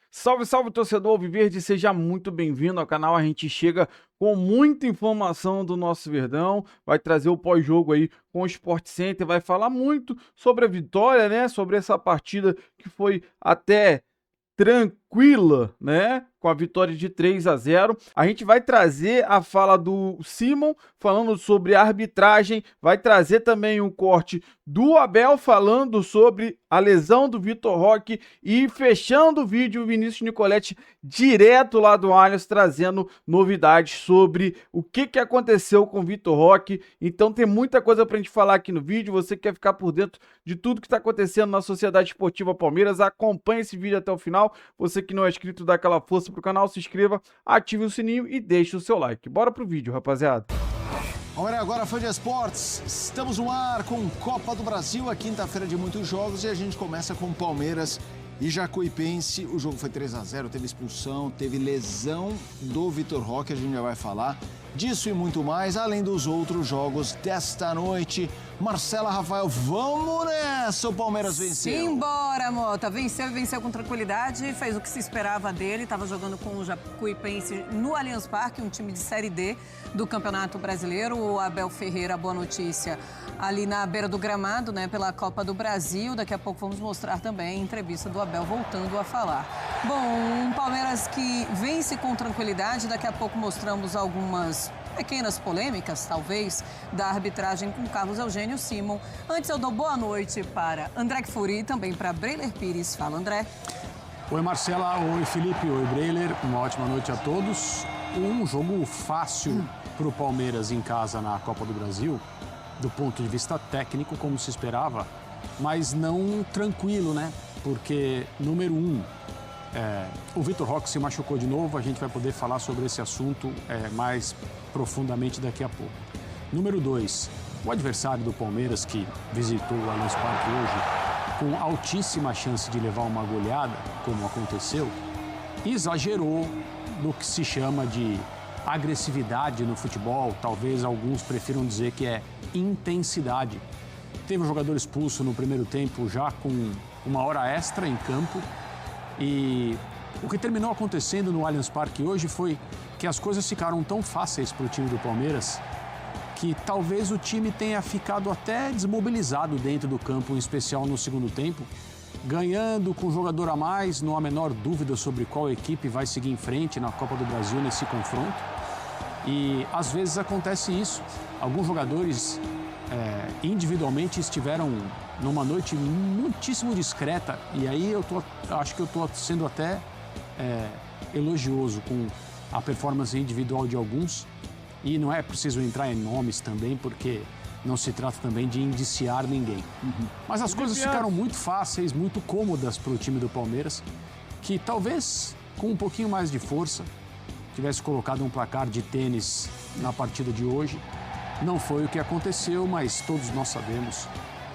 Salve, salve, torcedor alviverde, seja muito bem-vindo ao canal. A gente chega com muita informação do nosso Verdão, vai trazer o pós-jogo aí com o Sport Center, vai falar muito sobre a vitória, né? Sobre essa partida que foi até tranquila, né? Com a vitória de 3-0. A gente vai trazer a fala do Simon falando sobre a arbitragem, vai trazer também um corte do Abel falando sobre a lesão do Vitor Roque e fechando o vídeo o Vinícius Nicoletti direto lá do Allianz trazendo novidades sobre o que aconteceu com o Vitor Roque. Então tem muita coisa pra gente falar aqui no vídeo. Você quer ficar por dentro de tudo que está acontecendo na Sociedade Esportiva Palmeiras, acompanhe esse vídeo até o final. Você que não é inscrito, dá aquela força pro canal, se inscreva, ative o sininho e deixe o seu like. Bora pro vídeo, rapaziada. Olha agora, fã de esportes, estamos no ar com Copa do Brasil, a quinta-feira de muitos jogos, e a gente começa com Palmeiras e Jacuipense. O jogo foi 3-0, teve expulsão, teve lesão do Vitor Roque, a gente já vai falar disso e muito mais, além dos outros jogos desta noite. Marcela, Rafael, vamos nessa! O Palmeiras venceu. Simbora, Mota. Venceu com tranquilidade, fez o que se esperava dele. Estava jogando com o Jacuipense no Allianz Parque, um time de Série D do Campeonato Brasileiro. O Abel Ferreira, boa notícia, ali na beira do gramado, né, pela Copa do Brasil. Daqui a pouco vamos mostrar também a entrevista do Abel voltando a falar. Bom, um Palmeiras que vence com tranquilidade. Daqui a pouco mostramos algumas pequenas polêmicas, talvez, da arbitragem com Carlos Eugênio Simon. Antes eu dou boa noite para André Kfouri e também para Breiler Pires. Fala, André. Oi, Marcela. Oi, Felipe. Oi, Breiler. Uma ótima noite a todos. Um jogo fácil para o Palmeiras em casa na Copa do Brasil, do ponto de vista técnico, como se esperava, mas não tranquilo, né? Porque, número um, o Vitor Roque se machucou de novo. A gente vai poder falar sobre esse assunto mais profundamente daqui a pouco. Número 2, o adversário do Palmeiras, que visitou o Allianz Parque hoje, com altíssima chance de levar uma goleada, como aconteceu, exagerou no que se chama de agressividade no futebol. Talvez alguns prefiram dizer que é intensidade. Teve um jogador expulso no primeiro tempo, já com uma hora extra em campo. E o que terminou acontecendo no Allianz Parque hoje foi que as coisas ficaram tão fáceis para o time do Palmeiras que talvez o time tenha ficado até desmobilizado dentro do campo, em especial no segundo tempo, ganhando com um jogador a mais. Não há a menor dúvida sobre qual equipe vai seguir em frente na Copa do Brasil nesse confronto. E às vezes acontece isso. Alguns jogadores individualmente estiveram numa noite muitíssimo discreta, e aí acho que eu estou sendo até elogioso com a performance individual de alguns, e não é preciso entrar em nomes também, porque não se trata também de indiciar ninguém. Mas as coisas ficaram muito fáceis, muito cômodas para o time do Palmeiras, que talvez com um pouquinho mais de força tivesse colocado um placar de tênis na partida de hoje. Não foi o que aconteceu, mas todos nós sabemos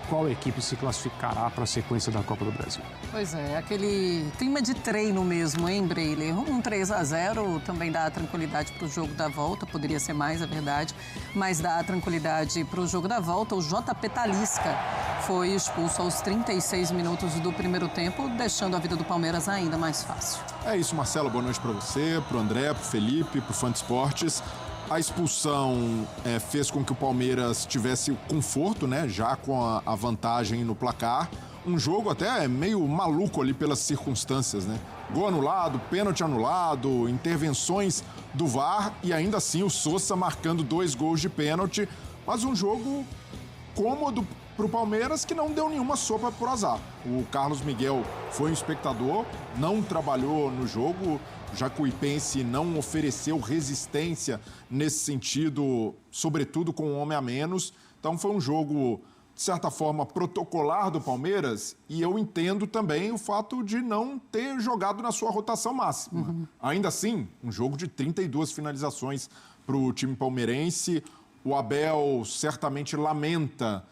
qual equipe se classificará para a sequência da Copa do Brasil. Pois é, aquele clima de treino mesmo, hein, Breiler? Um 3-0 também dá tranquilidade para o jogo da volta, poderia ser mais, é verdade, mas dá tranquilidade para o jogo da volta. O JP Talisca foi expulso aos 36 minutos do primeiro tempo, deixando a vida do Palmeiras ainda mais fácil. É isso, Marcelo, boa noite para você, para o André, para o Felipe, para o Fã de Esportes. A expulsão fez com que o Palmeiras tivesse conforto, né, já com a vantagem no placar. Um jogo até meio maluco ali pelas circunstâncias, né? Gol anulado, pênalti anulado, intervenções do VAR e ainda assim o Sousa marcando 2 gols de pênalti. Mas um jogo cômodo para o Palmeiras que não deu nenhuma sopa pro azar. O Carlos Miguel foi um espectador, não trabalhou no jogo. Jacuipense não ofereceu resistência nesse sentido, sobretudo com um homem a menos. Então foi um jogo, de certa forma, protocolar do Palmeiras, e eu entendo também o fato de não ter jogado na sua rotação máxima. Ainda assim, um jogo de 32 finalizações para o time palmeirense. O Abel certamente lamenta,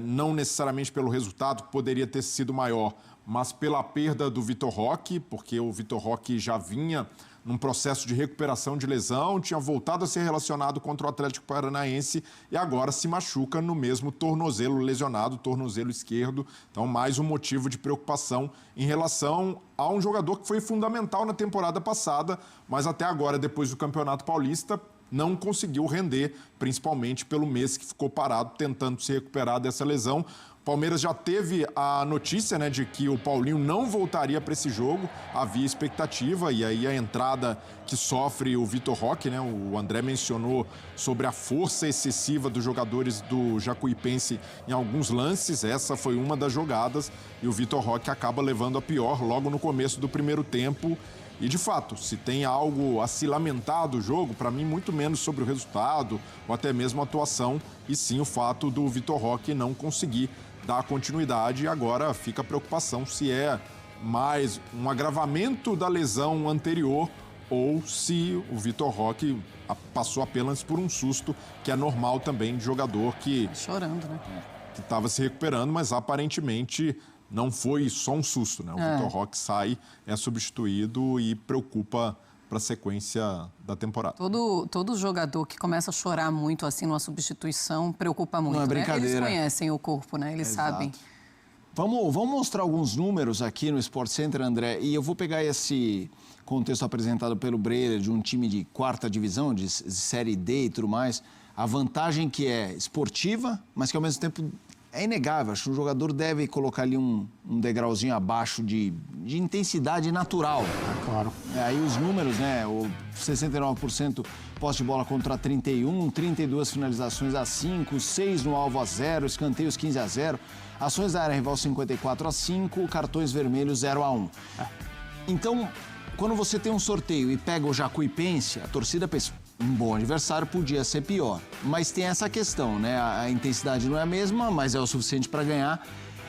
não necessariamente pelo resultado, que poderia ter sido maior, mas pela perda do Vitor Roque, porque o Vitor Roque já vinha num processo de recuperação de lesão, tinha voltado a ser relacionado contra o Atlético Paranaense e agora se machuca no mesmo tornozelo lesionado, tornozelo esquerdo. Então, mais um motivo de preocupação em relação a um jogador que foi fundamental na temporada passada, mas até agora, depois do Campeonato Paulista, não conseguiu render, principalmente pelo mês que ficou parado tentando se recuperar dessa lesão. Palmeiras já teve a notícia, né, de que o Paulinho não voltaria para esse jogo, havia expectativa, e aí a entrada que sofre o Vitor Roque, né, o André mencionou sobre a força excessiva dos jogadores do Jacuipense em alguns lances, essa foi uma das jogadas, e o Vitor Roque acaba levando a pior logo no começo do primeiro tempo. E, de fato, se tem algo a se lamentar do jogo, para mim, muito menos sobre o resultado ou até mesmo a atuação, e sim o fato do Vitor Roque não conseguir dar continuidade. E agora fica a preocupação se é mais um agravamento da lesão anterior ou se o Vitor Roque passou apenas por um susto, que é normal também de jogador que chorando, né? Que estava se recuperando, mas aparentemente não foi só um susto, né? O Vitor Roque sai, é substituído e preocupa para a sequência da temporada. Todo jogador que começa a chorar muito assim numa substituição preocupa muito, não é brincadeira. Né? Eles conhecem o corpo, né? Eles sabem. Vamos mostrar alguns números aqui no Sport Center, André, e eu vou pegar esse contexto apresentado pelo Breyer de um time de 4ª divisão, de Série D e tudo mais, a vantagem que é esportiva, mas que ao mesmo tempo é inegável. Acho que o jogador deve colocar ali um degrauzinho abaixo de intensidade natural. Claro. Aí os números, né? O 69% posse de bola contra 31, 32 finalizações a 5, 6 no alvo a 0, escanteios 15 a 0, ações da área rival 54 a 5, cartões vermelhos 0 a 1. Então, quando você tem um sorteio e pega o Jacuipense, a torcida pensa, um bom adversário podia ser pior. Mas tem essa questão, né? A intensidade não é a mesma, mas é o suficiente para ganhar.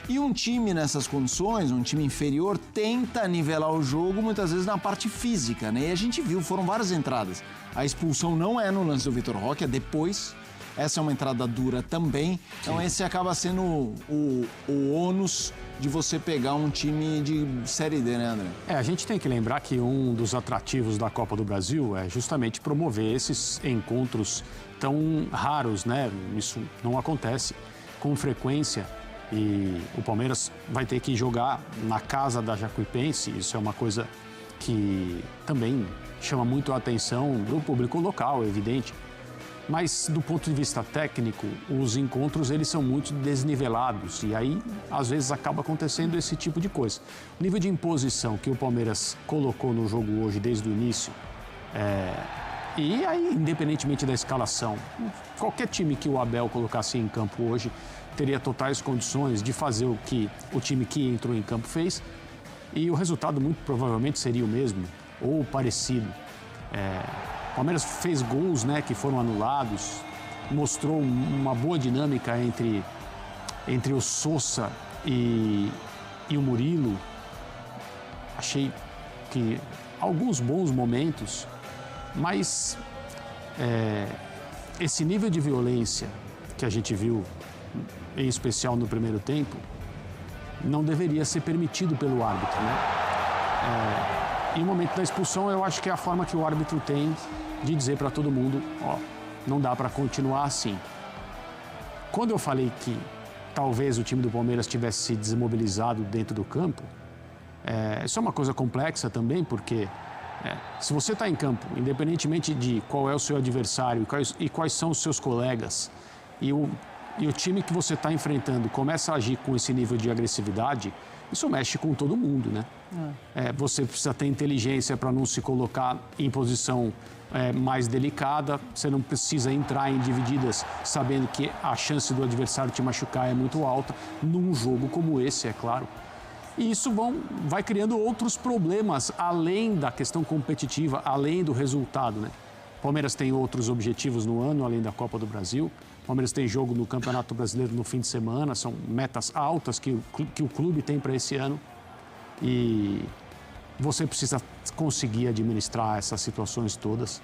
E um time nessas condições, um time inferior, tenta nivelar o jogo muitas vezes na parte física, né? E a gente viu, foram várias entradas. A expulsão não é no lance do Vitor Roque, é depois. Essa é uma entrada dura também. Então esse acaba sendo o ônus de você pegar um time de Série D, né, André? A gente tem que lembrar que um dos atrativos da Copa do Brasil é justamente promover esses encontros tão raros, né? Isso não acontece com frequência. E o Palmeiras vai ter que jogar na casa da Jacuipense. Isso é uma coisa que também chama muito a atenção do público local, é evidente. Mas, do ponto de vista técnico, os encontros eles são muito desnivelados e aí, às vezes, acaba acontecendo esse tipo de coisa. O nível de imposição que o Palmeiras colocou no jogo hoje, desde o início, e aí, independentemente da escalação, qualquer time que o Abel colocasse em campo hoje teria totais condições de fazer o que o time que entrou em campo fez e o resultado muito provavelmente seria o mesmo ou parecido. O Palmeiras fez gols, né, que foram anulados, mostrou uma boa dinâmica entre o Sousa e o Murilo. Achei que alguns bons momentos, mas esse nível de violência que a gente viu, em especial no primeiro tempo, não deveria ser permitido pelo árbitro, né? E o momento da expulsão, eu acho que é a forma que o árbitro tem de dizer para todo mundo, não dá para continuar assim. Quando eu falei que talvez o time do Palmeiras tivesse se desmobilizado dentro do campo, isso é uma coisa complexa também, porque se você está em campo, independentemente de qual é o seu adversário e quais são os seus colegas, e o time que você está enfrentando começa a agir com esse nível de agressividade, isso mexe com todo mundo, né? Você precisa ter inteligência para não se colocar em posição mais delicada, você não precisa entrar em divididas sabendo que a chance do adversário te machucar é muito alta, num jogo como esse, é claro. E isso vai criando outros problemas, além da questão competitiva, além do resultado, né? O Palmeiras tem outros objetivos no ano, além da Copa do Brasil. O Palmeiras tem jogo no Campeonato Brasileiro no fim de semana, são metas altas que o clube tem para esse ano. E você precisa conseguir administrar essas situações todas.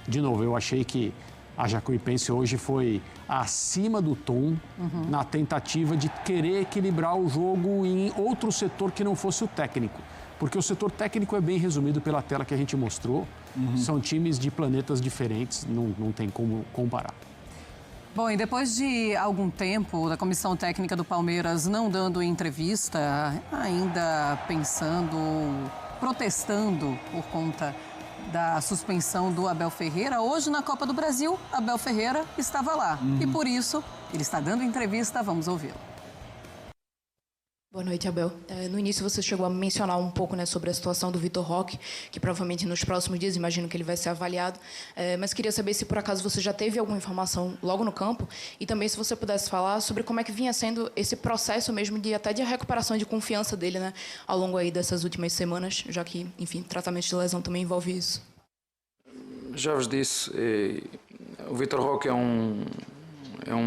De novo, eu achei que A Jacuipense hoje foi acima do tom na tentativa de querer equilibrar o jogo em outro setor que não fosse o técnico. Porque o setor técnico é bem resumido pela tela que a gente mostrou. São times de planetas diferentes, não tem como comparar. Bom, e depois de algum tempo da comissão técnica do Palmeiras não dando entrevista, ainda pensando, protestando por conta da suspensão do Abel Ferreira, hoje na Copa do Brasil, Abel Ferreira estava lá. E por isso, ele está dando entrevista, vamos ouvi-lo. Boa noite, Abel. No início você chegou a mencionar um pouco, né, sobre a situação do Vitor Roque, que provavelmente nos próximos dias, imagino que ele vai ser avaliado, mas queria saber se por acaso você já teve alguma informação logo no campo e também se você pudesse falar sobre como é que vinha sendo esse processo mesmo até de recuperação de confiança dele, né, ao longo aí dessas últimas semanas, já que, enfim, tratamento de lesão também envolve isso. Já vos disse, o Vitor Roque é um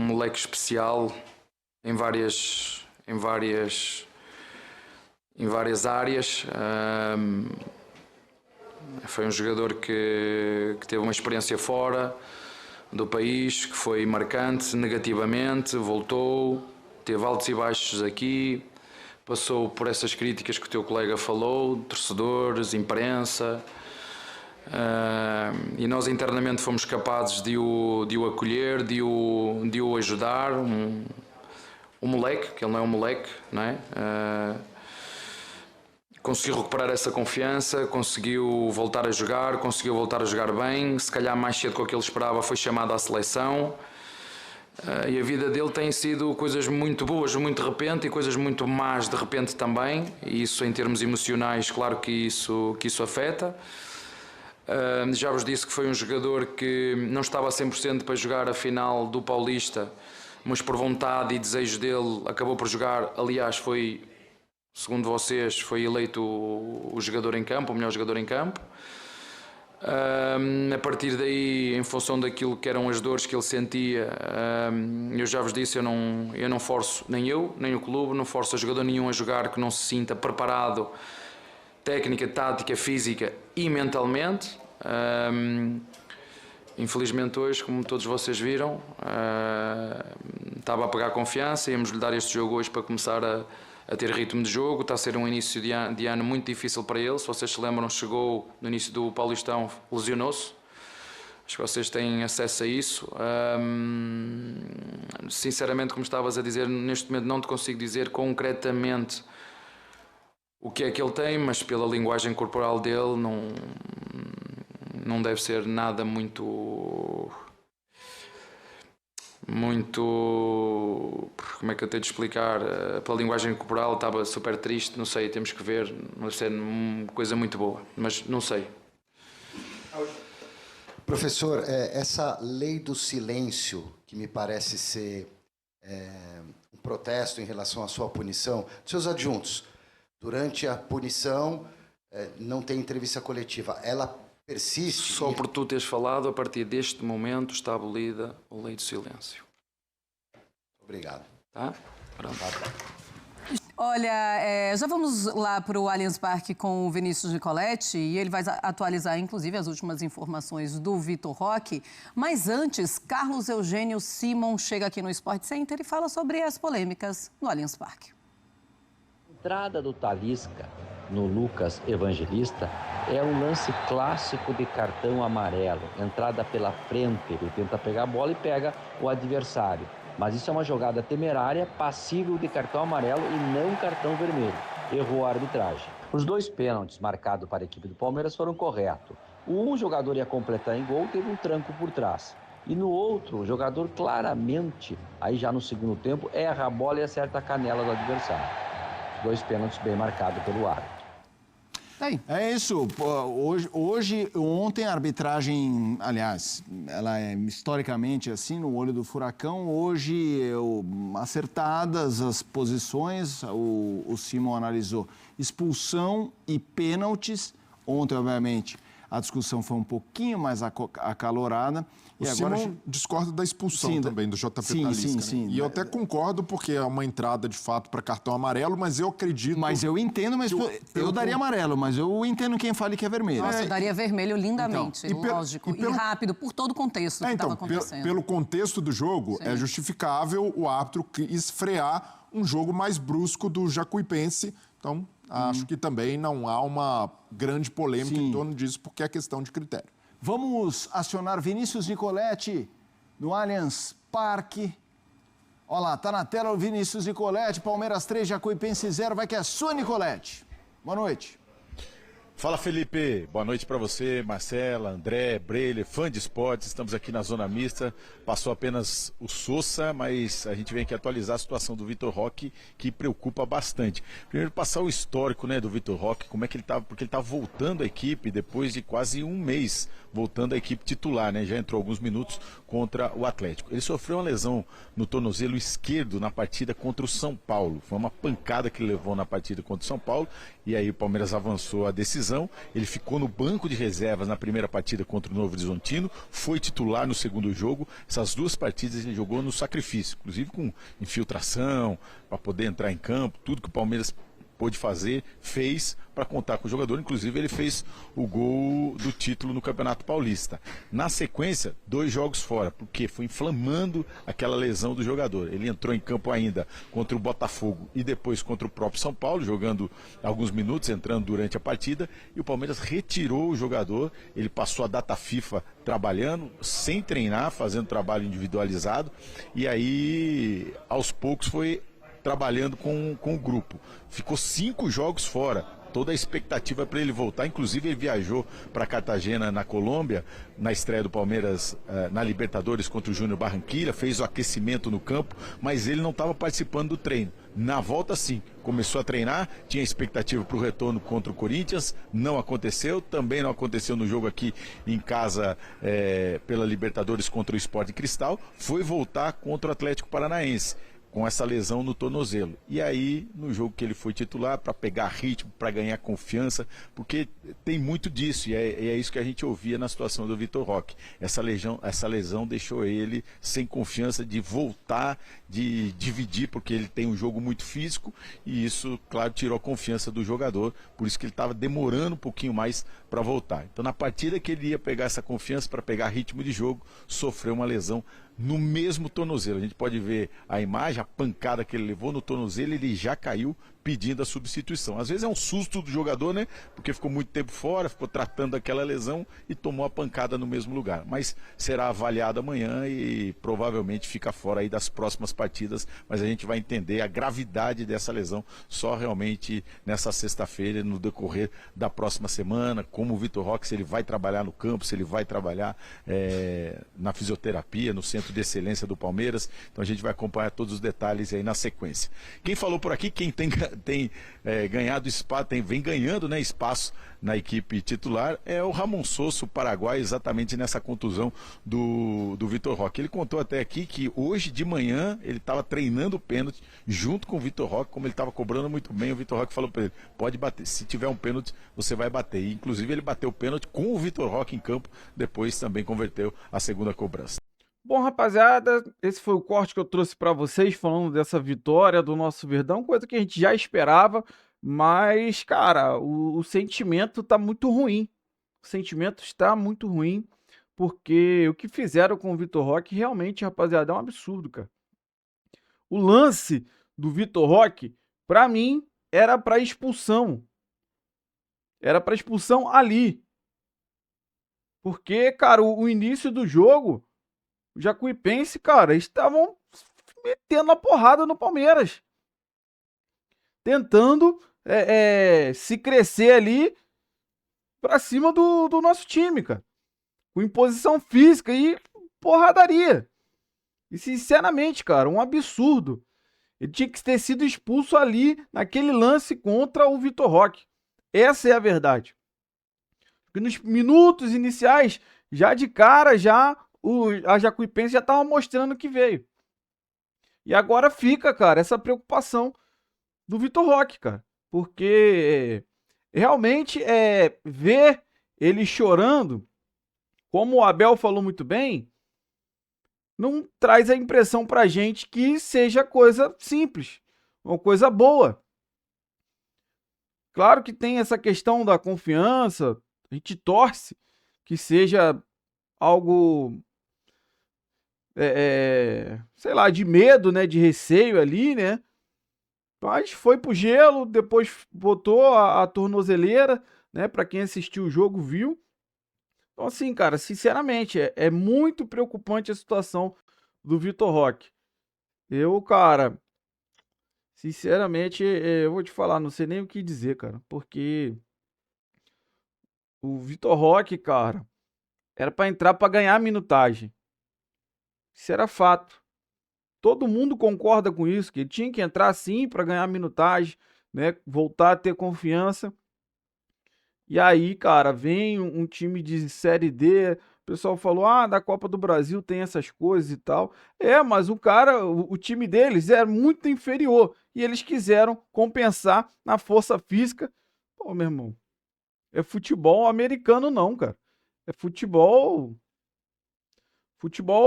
moleque especial em várias áreas. Foi um jogador que teve uma experiência fora do país, que foi marcante negativamente, voltou, teve altos e baixos aqui, passou por essas críticas que o teu colega falou, torcedores, imprensa, e nós internamente fomos capazes de o acolher, de o ajudar. Um moleque, que ele não é um moleque, não é? Conseguiu recuperar essa confiança, conseguiu voltar a jogar bem, se calhar mais cedo do que ele esperava, foi chamado à seleção. E a vida dele tem sido coisas muito boas, muito de repente, e coisas muito más de repente também. E isso, em termos emocionais, claro que isso afeta. Já vos disse que foi um jogador que não estava a 100% para jogar a final do Paulista, mas por vontade e desejo dele acabou por jogar. Aliás, foi, segundo vocês, foi eleito o jogador em campo, o melhor jogador em campo. A partir daí, em função daquilo que eram as dores que ele sentia, eu já vos disse, eu não forço, nem o clube, não forço a jogador nenhum a jogar que não se sinta preparado, técnica, tática, física e mentalmente. Infelizmente hoje, como todos vocês viram, estava a pegar confiança, íamos-lhe dar este jogo hoje para começar a ter ritmo de jogo. Está a ser um início de ano muito difícil para ele. Se vocês se lembram, chegou no início do Paulistão, lesionou-se. Acho que vocês têm acesso a isso. Sinceramente, como estavas a dizer, neste momento não te consigo dizer concretamente o que é que ele tem, mas pela linguagem corporal dele não deve ser nada muito, como é que eu tenho de explicar, pela linguagem corporal estava super triste, não sei, temos que ver, não deve ser uma coisa muito boa, mas não sei. Professor, essa lei do silêncio, que me parece ser um protesto em relação à sua punição, seus adjuntos, durante a punição não tem entrevista coletiva, ela persiste? Só por tu teres falado, a partir deste momento está abolida a lei do silêncio. Obrigado. Tá? Pronto. Olha, já vamos lá para o Allianz Parque com o Vinícius Nicoletti e ele vai atualizar, inclusive, as últimas informações do Vitor Roque. Mas antes, Carlos Eugênio Simon chega aqui no Sport Center e fala sobre as polêmicas no Allianz Parque. A entrada do Talisca no Lucas Evangelista é um lance clássico de cartão amarelo. Entrada pela frente, ele tenta pegar a bola e pega o adversário. Mas isso é uma jogada temerária, passível de cartão amarelo e não cartão vermelho. Errou a arbitragem. Os dois pênaltis marcados para a equipe do Palmeiras foram corretos. Um jogador ia completar em gol, teve um tranco por trás. E no outro, o jogador claramente, aí já no segundo tempo, erra a bola e acerta a canela do adversário. Os dois pênaltis bem marcados pelo árbitro. É isso. Ontem a arbitragem, aliás, ela é historicamente assim, no olho do furacão. Hoje, acertadas as posições, o Simon analisou expulsão e pênaltis. Ontem, obviamente, a discussão foi um pouquinho mais acalorada. O E agora Simon discorda da expulsão Sim, também do JP sim, Talisca. sim, né? sim. E eu até concordo, porque é uma entrada de fato para cartão amarelo, mas eu acredito. Mas eu entendo, mas eu daria amarelo, mas eu entendo quem fale que é vermelho. Nossa, eu daria vermelho lindamente, Então, lógico. E rápido, por todo o contexto que estava acontecendo. Pelo contexto do jogo, é justificável o árbitro quis frear um jogo mais brusco do Jacuipense. Então, acho que também não há uma grande polêmica em torno disso, porque é questão de critério. Vamos acionar Vinícius Nicoletti no Allianz Parque. Olha lá, tá na tela o Vinícius Nicoletti, Palmeiras 3, Jacuipense 0. Vai que é sua, Nicoletti. Boa noite. Fala, Felipe. Boa noite para você, Marcela, André, Breiler, fã de esportes. Estamos aqui na Zona Mista. Passou apenas o Sousa, mas a gente vem aqui atualizar a situação do Vitor Roque, que preocupa bastante. Primeiro, passar o histórico, né, do Vitor Roque, como é que ele estava, porque ele estava voltando à equipe depois de quase um mês, voltando à equipe titular, né? Já entrou alguns minutos contra o Atlético. Ele sofreu uma lesão no tornozelo esquerdo na partida contra o São Paulo. Foi uma pancada que ele levou na partida contra o São Paulo, e aí o Palmeiras avançou a decisão. Ele ficou no banco de reservas na primeira partida contra o Novo Horizontino, foi titular no segundo jogo. Essas duas partidas ele jogou no sacrifício, inclusive com infiltração, para poder entrar em campo, tudo que o Palmeiras pôde fazer, fez para contar com o jogador. Inclusive ele fez o gol do título no Campeonato Paulista. Na sequência, 2 jogos fora, porque foi inflamando aquela lesão do jogador. Ele entrou em campo ainda contra o Botafogo e depois contra o próprio São Paulo, jogando alguns minutos, entrando durante a partida, e o Palmeiras retirou o jogador. Ele passou a data FIFA trabalhando, sem treinar, fazendo trabalho individualizado, e aí aos poucos foi trabalhando com o grupo. Ficou 5 jogos fora. Toda a expectativa para ele voltar. Inclusive ele viajou para Cartagena, na Colômbia, na estreia do Palmeiras na Libertadores contra o Júnior Barranquilla, fez o aquecimento no campo, mas ele não estava participando do treino. Na volta sim, começou a treinar, tinha expectativa para o retorno contra o Corinthians, não aconteceu, também não aconteceu no jogo aqui em casa pela Libertadores contra o Sport Cristal, foi voltar contra o Atlético Paranaense, com essa lesão no tornozelo. E aí, no jogo que ele foi titular, para pegar ritmo, para ganhar confiança, porque tem muito disso, e é isso que a gente ouvia na situação do Vitor Roque. Essa lesão deixou ele sem confiança de voltar, de dividir, porque ele tem um jogo muito físico, e isso, claro, tirou a confiança do jogador, por isso que ele estava demorando um pouquinho mais para voltar. Então, na partida que ele ia pegar essa confiança para pegar ritmo de jogo, sofreu uma lesão no mesmo tornozelo. A gente pode ver a imagem, a pancada que ele levou no tornozelo, ele já caiu pedindo a substituição. Às vezes é um susto do jogador, né? Porque ficou muito tempo fora, ficou tratando aquela lesão e tomou a pancada no mesmo lugar. Mas será avaliado amanhã e provavelmente fica fora aí das próximas partidas, mas a gente vai entender a gravidade dessa lesão só realmente nessa sexta-feira, no decorrer da próxima semana, como o Vitor Roque, se ele vai trabalhar no campo, se ele vai trabalhar na fisioterapia, no centro de excelência do Palmeiras. Então a gente vai acompanhar todos os detalhes aí na sequência. Quem falou por aqui, quem tem ganhado espaço, vem ganhando, né, espaço na equipe titular, é o Ramon Sousa, o paraguaio, exatamente nessa contusão do Vitor Roque. Ele contou até aqui que hoje de manhã ele estava treinando o pênalti junto com o Vitor Roque, como ele estava cobrando muito bem, o Vitor Roque falou para ele, pode bater, se tiver um pênalti você vai bater. E, inclusive ele bateu o pênalti com o Vitor Roque em campo, depois também converteu a segunda cobrança. Bom, rapaziada, esse foi o corte que eu trouxe para vocês, falando dessa vitória do nosso Verdão, coisa que a gente já esperava, mas, cara, o sentimento tá muito ruim. O sentimento está muito ruim, porque o que fizeram com o Vitor Roque realmente, rapaziada, é um absurdo, cara. O lance do Vitor Roque, para mim, era para expulsão. Era para expulsão ali. Porque, cara, o início do jogo, o Jacuipense, cara, eles estavam metendo a porrada no Palmeiras. Tentando se crescer ali pra cima do nosso time, cara. Com imposição física e porradaria. E sinceramente, cara, um absurdo. Ele tinha que ter sido expulso ali naquele lance contra o Vitor Roque. Essa é a verdade. Porque nos minutos iniciais, já de cara, a Jacuipense já estava mostrando que veio. E agora fica, cara, essa preocupação do Vitor Roque, cara. Porque realmente ver ele chorando, como o Abel falou muito bem, não traz a impressão pra gente que seja coisa simples, uma coisa boa. Claro que tem essa questão da confiança, a gente torce que seja algo, sei lá, de medo, né, de receio ali, né? Mas foi pro gelo, depois botou a tornozeleira, né? Para quem assistiu o jogo viu. Então, assim, cara, sinceramente, é muito preocupante a situação do Vitor Roque. Eu, cara, sinceramente, eu vou te falar, não sei nem o que dizer, cara, porque o Vitor Roque, cara, era para entrar para ganhar minutagem. Isso era fato. Todo mundo concorda com isso, que ele tinha que entrar sim para ganhar minutagem, né? Voltar a ter confiança. E aí, cara, vem um time de Série D, o pessoal falou, da Copa do Brasil tem essas coisas e tal. Mas o time deles é muito inferior e eles quiseram compensar na força física. Pô, meu irmão, é futebol americano não, cara. É futebol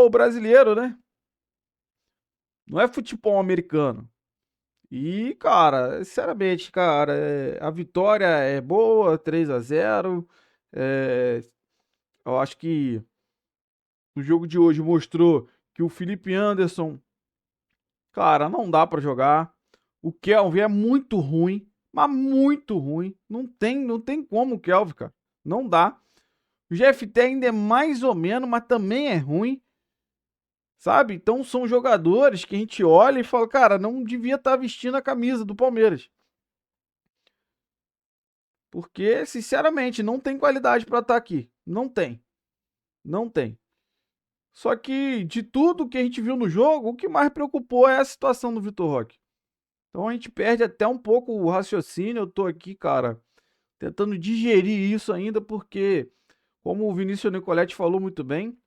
brasileiro, né? Não é futebol americano. E, cara, sinceramente, cara, a vitória é boa, 3-0. Eu acho que o jogo de hoje mostrou que o Felipe Anderson, cara, não dá pra jogar. O Kelvin é muito ruim, mas muito ruim. Não tem como o Kelvin, cara. Não dá. O GFT ainda é mais ou menos, mas também é ruim. Sabe? Então são jogadores que a gente olha e fala, cara, não devia estar vestindo a camisa do Palmeiras. Porque, sinceramente, não tem qualidade para estar aqui. Não tem. Não tem. Só que de tudo que a gente viu no jogo, o que mais preocupou é a situação do Vitor Roque. Então a gente perde até um pouco o raciocínio. Eu tô aqui, cara, tentando digerir isso ainda, porque, como o Vinícius Nicoletti falou muito bem,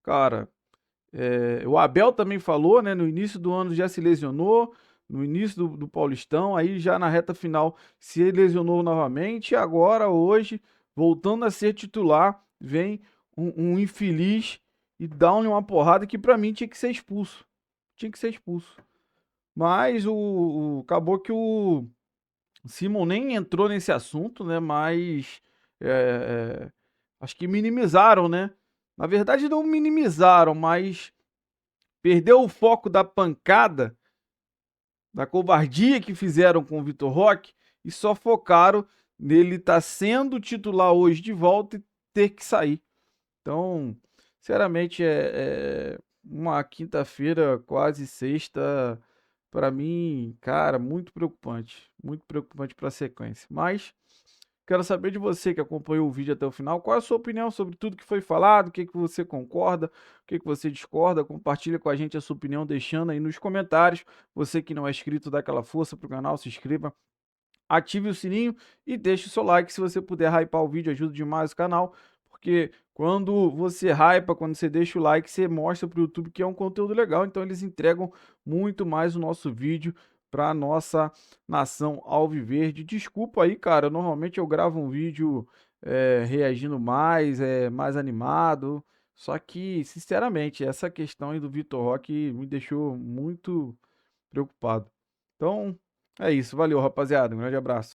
cara, o Abel também falou, né? No início do ano já se lesionou, no início do Paulistão, aí já na reta final se lesionou novamente, e agora, hoje, voltando a ser titular, vem um infeliz e dá-lhe uma porrada que pra mim tinha que ser expulso. Tinha que ser expulso. Mas acabou que o Simon nem entrou nesse assunto, né? Mas acho que minimizaram, né? Na verdade, não minimizaram, mas perdeu o foco da pancada, da covardia que fizeram com o Vitor Roque e só focaram nele estar sendo titular hoje de volta e ter que sair. Então, sinceramente, é uma quinta-feira, quase sexta, para mim, cara, muito preocupante para a sequência. Mas quero saber de você que acompanhou o vídeo até o final. Qual é a sua opinião sobre tudo que foi falado? O que você concorda? O que você discorda? Compartilha com a gente a sua opinião, deixando aí nos comentários. Você que não é inscrito, dá aquela força pro canal, se inscreva, ative o sininho e deixe o seu like. Se você puder hypar o vídeo, ajuda demais o canal. Porque quando você hypa, quando você deixa o like, você mostra pro YouTube que é um conteúdo legal. Então eles entregam muito mais o nosso vídeo para nossa nação alviverde. Desculpa aí, cara, normalmente eu gravo um vídeo reagindo mais, mais animado, só que, sinceramente, essa questão aí do Vitor Roque me deixou muito preocupado. Então, é isso, valeu, rapaziada, um grande abraço.